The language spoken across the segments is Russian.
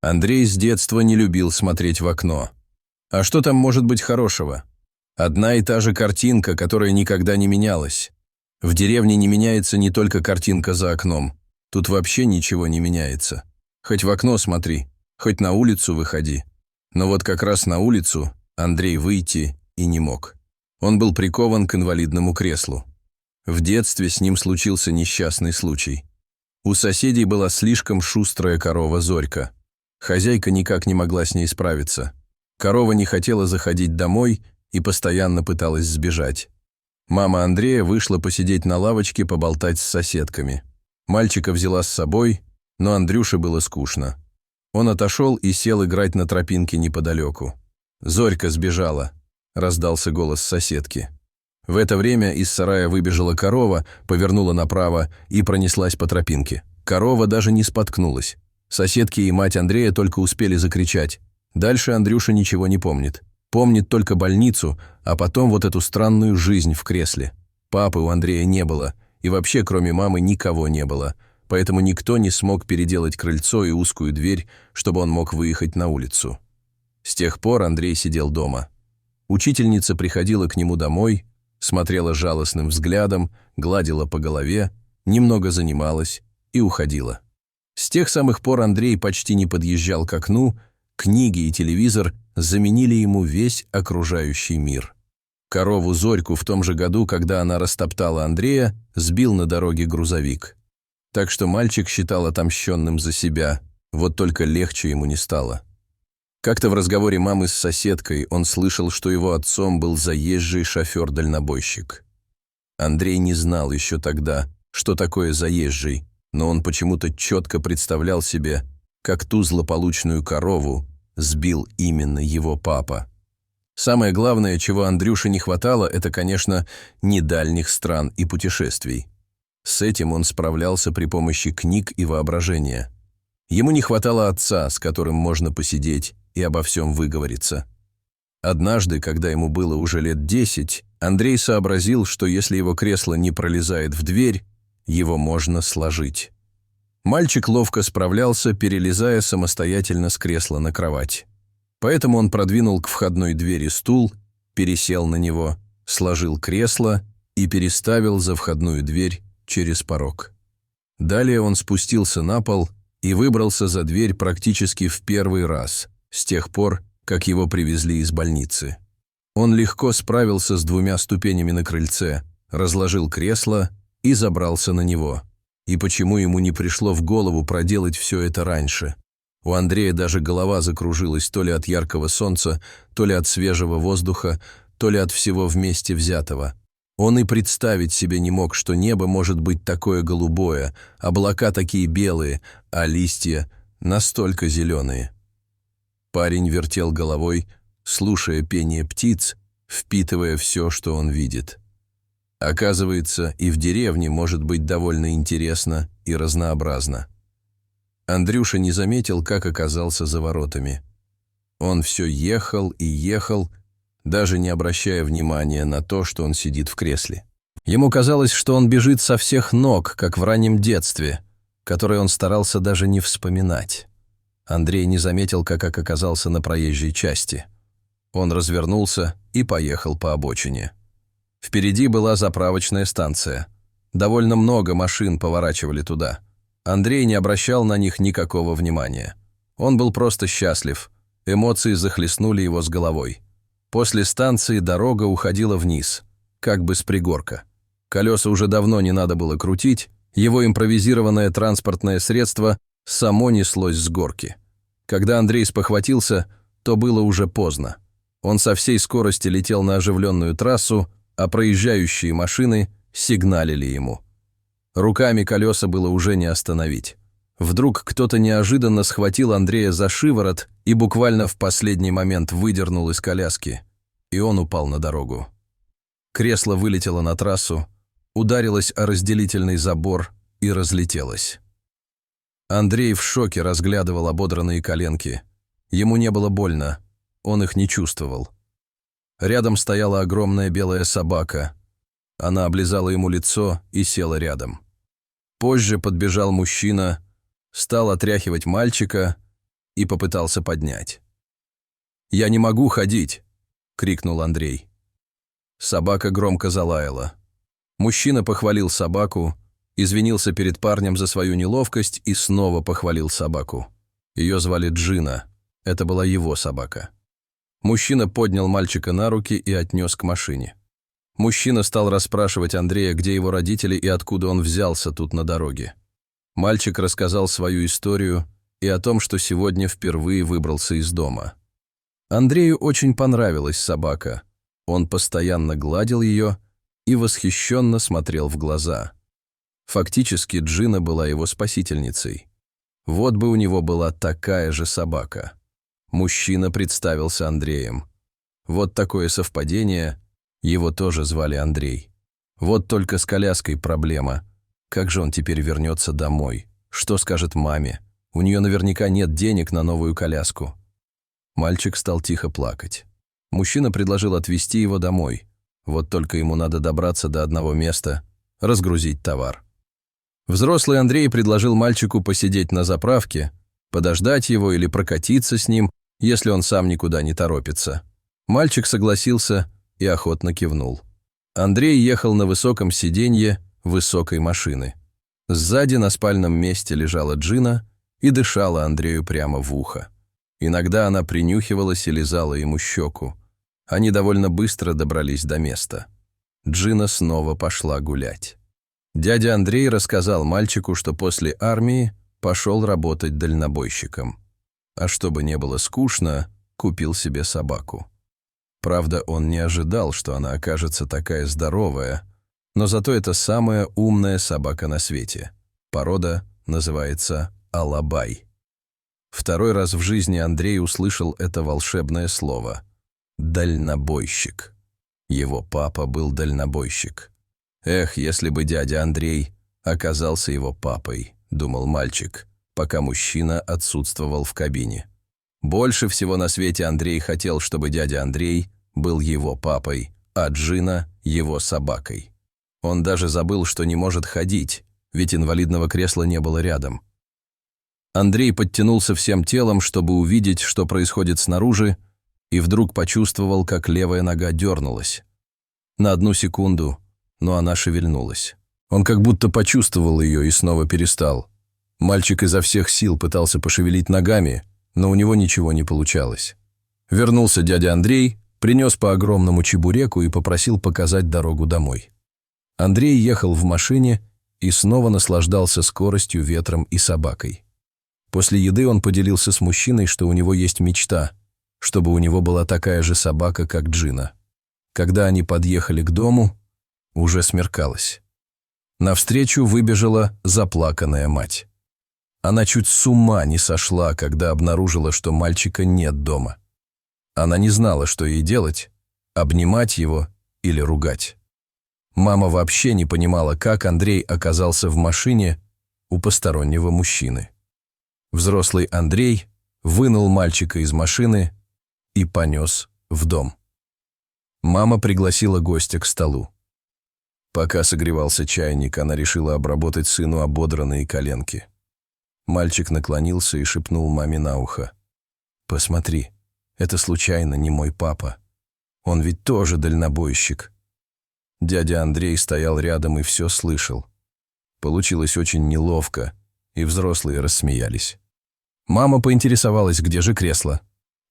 Андрей с детства не любил смотреть в окно. А что там может быть хорошего? Одна и та же картинка, которая никогда не менялась. В деревне не меняется не только картинка за окном. Тут вообще ничего не меняется. Хоть в окно смотри, хоть на улицу выходи. Но вот как раз на улицу Андрей выйти и не мог. Он был прикован к инвалидному креслу. В детстве с ним случился несчастный случай. У соседей была слишком шустрая корова Зорька. Хозяйка никак не могла с ней справиться. Корова не хотела заходить домой и постоянно пыталась сбежать. Мама Андрея вышла посидеть на лавочке, поболтать с соседками. Мальчика взяла с собой, но Андрюше было скучно. Он отошел и сел играть на тропинке неподалеку. «Зорька сбежала», — раздался голос соседки. В это время из сарая выбежала корова, повернула направо и пронеслась по тропинке. Корова даже не споткнулась. Соседки и мать Андрея только успели закричать. Дальше Андрюша ничего не помнит. Помнит только больницу, а потом вот эту странную жизнь в кресле. Папы у Андрея не было, и вообще кроме мамы никого не было, поэтому никто не смог переделать крыльцо и узкую дверь, чтобы он мог выехать на улицу. С тех пор Андрей сидел дома. Учительница приходила к нему домой, смотрела жалостным взглядом, гладила по голове, немного занималась и уходила. С тех самых пор Андрей почти не подъезжал к окну, книги и телевизор заменили ему весь окружающий мир. Корову Зорьку в том же году, когда она растоптала Андрея, сбил на дороге грузовик. Так что мальчик считал отомщенным за себя, вот только легче ему не стало. Как-то в разговоре мамы с соседкой он слышал, что его отцом был заезжий шофер-дальнобойщик. Андрей не знал еще тогда, что такое заезжий, но он почему-то четко представлял себе, как ту злополучную корову сбил именно его папа. Самое главное, чего Андрюше не хватало, это, конечно, не дальних стран и путешествий. С этим он справлялся при помощи книг и воображения. Ему не хватало отца, с которым можно посидеть и обо всем выговориться. Однажды, когда ему было уже лет 10, Андрей сообразил, что если его кресло не пролезает в дверь, его можно сложить. Мальчик ловко справлялся, перелезая самостоятельно с кресла на кровать. Поэтому он продвинул к входной двери стул, пересел на него, сложил кресло и переставил за входную дверь через порог. Далее он спустился на пол и выбрался за дверь практически в первый раз, с тех пор, как его привезли из больницы. Он легко справился с 2 ступенями на крыльце, разложил кресло и забрался на него. И почему ему не пришло в голову проделать все это раньше? У Андрея даже голова закружилась то ли от яркого солнца, то ли от свежего воздуха, то ли от всего вместе взятого. Он и представить себе не мог, что небо может быть такое голубое, облака такие белые, а листья настолько зеленые. Парень вертел головой, слушая пение птиц, впитывая все, что он видит. Оказывается, и в деревне может быть довольно интересно и разнообразно. Андрюша не заметил, как оказался за воротами. Он все ехал и ехал, даже не обращая внимания на то, что он сидит в кресле. Ему казалось, что он бежит со всех ног, как в раннем детстве, которое он старался даже не вспоминать. Андрей не заметил, как оказался на проезжей части. Он развернулся и поехал по обочине. Впереди была заправочная станция. Довольно много машин поворачивали туда. Андрей не обращал на них никакого внимания. Он был просто счастлив. Эмоции захлестнули его с головой. После станции дорога уходила вниз, как бы с пригорка. Колеса уже давно не надо было крутить, его импровизированное транспортное средство само неслось с горки. Когда Андрей спохватился, то было уже поздно. Он со всей скорости летел на оживленную трассу, а проезжающие машины сигналили ему. Руками колеса было уже не остановить. Вдруг кто-то неожиданно схватил Андрея за шиворот и буквально в последний момент выдернул из коляски, и он упал на дорогу. Кресло вылетело на трассу, ударилось о разделительный забор и разлетелось. Андрей в шоке разглядывал ободранные коленки. Ему не было больно, он их не чувствовал. Рядом стояла огромная белая собака. Она облизала ему лицо и села рядом. Позже подбежал мужчина, стал отряхивать мальчика и попытался поднять. «Я не могу ходить!» — крикнул Андрей. Собака громко залаяла. Мужчина похвалил собаку, извинился перед парнем за свою неловкость и снова похвалил собаку. Ее звали Джина. Это была его собака. Мужчина поднял мальчика на руки и отнес к машине. Мужчина стал расспрашивать Андрея, где его родители и откуда он взялся тут на дороге. Мальчик рассказал свою историю и о том, что сегодня впервые выбрался из дома. Андрею очень понравилась собака. Он постоянно гладил ее и восхищенно смотрел в глаза. Фактически Джина была его спасительницей. Вот бы у него была такая же собака. Мужчина представился Андреем. Вот такое совпадение, его тоже звали Андрей. Вот только с коляской проблема. Как же он теперь вернется домой? Что скажет маме? У нее наверняка нет денег на новую коляску. Мальчик стал тихо плакать. Мужчина предложил отвезти его домой. Вот только ему надо добраться до одного места, разгрузить товар. Взрослый Андрей предложил мальчику посидеть на заправке, подождать его или прокатиться с ним, если он сам никуда не торопится. Мальчик согласился и охотно кивнул. Андрей ехал на высоком сиденье высокой машины. Сзади на спальном месте лежала Джина и дышала Андрею прямо в ухо. Иногда она принюхивалась и лизала ему щеку. Они довольно быстро добрались до места. Джина снова пошла гулять. Дядя Андрей рассказал мальчику, что после армии пошел работать дальнобойщиком. А чтобы не было скучно, купил себе собаку. Правда, он не ожидал, что она окажется такая здоровая, но зато это самая умная собака на свете. Порода называется алабай. Второй раз в жизни Андрей услышал это волшебное слово – дальнобойщик. Его папа был дальнобойщик. Эх, если бы дядя Андрей оказался его папой, думал мальчик, пока мужчина отсутствовал в кабине. Больше всего на свете Андрей хотел, чтобы дядя Андрей был его папой, а Джина – его собакой. Он даже забыл, что не может ходить, ведь инвалидного кресла не было рядом. Андрей подтянулся всем телом, чтобы увидеть, что происходит снаружи, и вдруг почувствовал, как левая нога дернулась. На одну секунду, но она шевельнулась. Он как будто почувствовал ее и снова перестал. Мальчик изо всех сил пытался пошевелить ногами, но у него ничего не получалось. Вернулся дядя Андрей, принес по огромному чебуреку и попросил показать дорогу домой. Андрей ехал в машине и снова наслаждался скоростью, ветром и собакой. После еды он поделился с мужчиной, что у него есть мечта, чтобы у него была такая же собака, как Джина. Когда они подъехали к дому, уже смеркалось. Навстречу выбежала заплаканная мать. Она чуть с ума не сошла, когда обнаружила, что мальчика нет дома. Она не знала, что ей делать – обнимать его или ругать. Мама вообще не понимала, как Андрей оказался в машине у постороннего мужчины. Взрослый Андрей вынул мальчика из машины и понес в дом. Мама пригласила гостя к столу. Пока согревался чайник, она решила обработать сыну ободранные коленки. Мальчик наклонился и шепнул маме на ухо: «Посмотри, это случайно не мой папа. Он ведь тоже дальнобойщик». Дядя Андрей стоял рядом и все слышал. Получилось очень неловко, и взрослые рассмеялись. Мама поинтересовалась, где же кресло.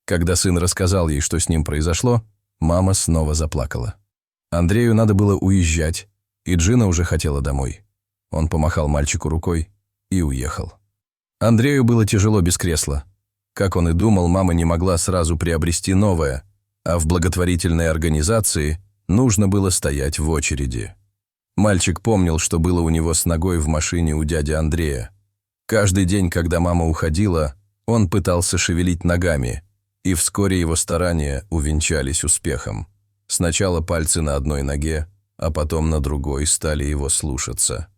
Когда сын рассказал ей, что с ним произошло, мама снова заплакала. Андрею надо было уезжать, и Джина уже хотела домой. Он помахал мальчику рукой и уехал. Андрею было тяжело без кресла. Как он и думал, мама не могла сразу приобрести новое, а в благотворительной организации нужно было стоять в очереди. Мальчик помнил, что было у него с ногой в машине у дяди Андрея. Каждый день, когда мама уходила, он пытался шевелить ногами, и вскоре его старания увенчались успехом. Сначала пальцы на одной ноге, а потом на другой стали его слушаться.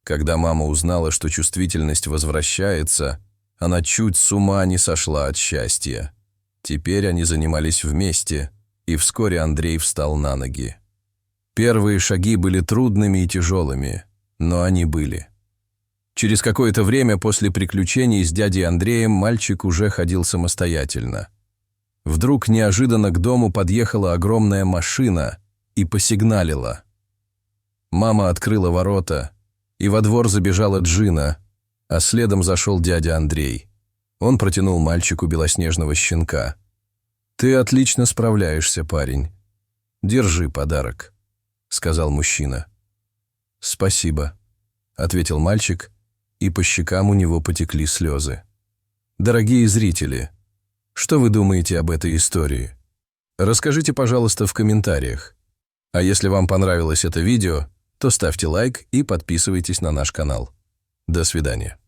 Когда мама узнала, что чувствительность возвращается, она чуть с ума не сошла от счастья. Теперь они занимались вместе, и вскоре Андрей встал на ноги. Первые шаги были трудными и тяжелыми, но они были. Через какое-то время после приключений с дядей Андреем мальчик уже ходил самостоятельно. Вдруг неожиданно к дому подъехала огромная машина и посигналила. Мама открыла ворота, и во двор забежала Джина, а следом зашел дядя Андрей. Он протянул мальчику белоснежного щенка. «Ты отлично справляешься, парень. Держи подарок», — сказал мужчина. «Спасибо», — ответил мальчик, и по щекам у него потекли слезы. Дорогие зрители, что вы думаете об этой истории? Расскажите, пожалуйста, в комментариях. А если вам понравилось это видео, то ставьте лайк и подписывайтесь на наш канал. До свидания.